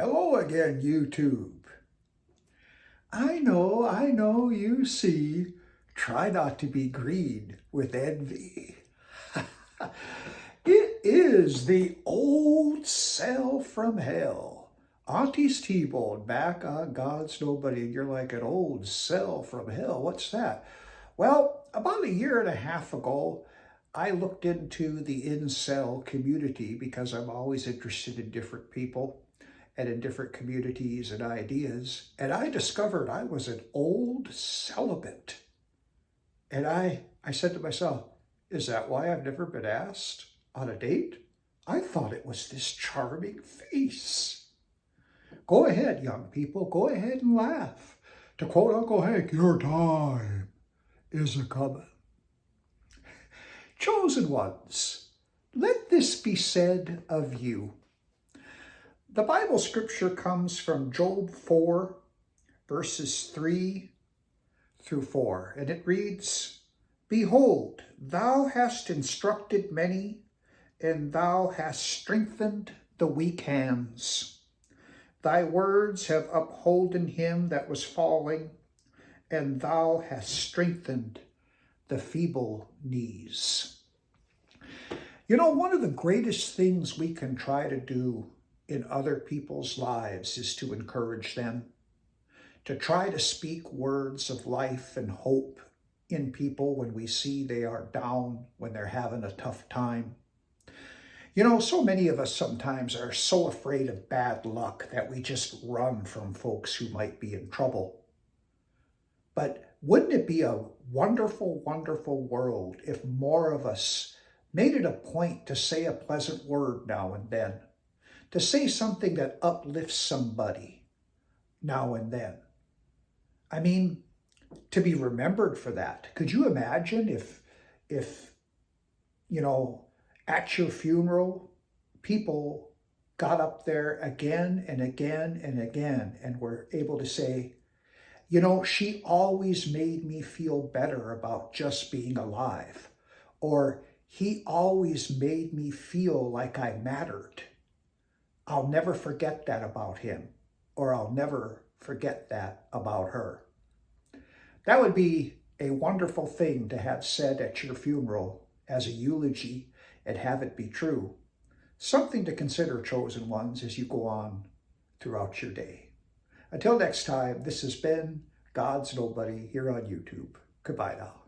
Hello again, YouTube. I know, you see. Try not to be green with envy. It is the old cell from hell. Auntie's T-Bone back on God's Nobody, and you're like, an old cell from hell. What's that? Well, about a year and a half ago, I looked into the incel community because I'm always interested in different people and in different communities and ideas. And I discovered I was an old celibate. And I said to myself, is that why I've never been asked on a date? I thought it was this charming face. Go ahead, young people, go ahead and laugh. To quote Uncle Hank, your time is a-coming. Chosen ones, let this be said of you. The Bible scripture comes from Job 4, verses 3 through 4, and it reads, Behold, thou hast instructed many, and thou hast strengthened the weak hands. Thy words have upholden him that was falling, and thou hast strengthened the feeble knees. You know, one of the greatest things we can try to do in other people's lives is to encourage them, to try to speak words of life and hope in people when we see they are down, when they're having a tough time. You know, so many of us sometimes are so afraid of bad luck that we just run from folks who might be in trouble. But wouldn't it be a wonderful, wonderful world if more of us made it a point to say a pleasant word now and then, to say something that uplifts somebody now and then? I mean, to be remembered for that. Could you imagine if you know, at your funeral, people got up there again and again and again and were able to say, you know, she always made me feel better about just being alive. Or he always made me feel like I mattered. I'll never forget that about him, or I'll never forget that about her. That would be a wonderful thing to have said at your funeral as a eulogy and have it be true. Something to consider, chosen ones, as you go on throughout your day. Until next time, this has been God's Nobody here on YouTube. Goodbye now.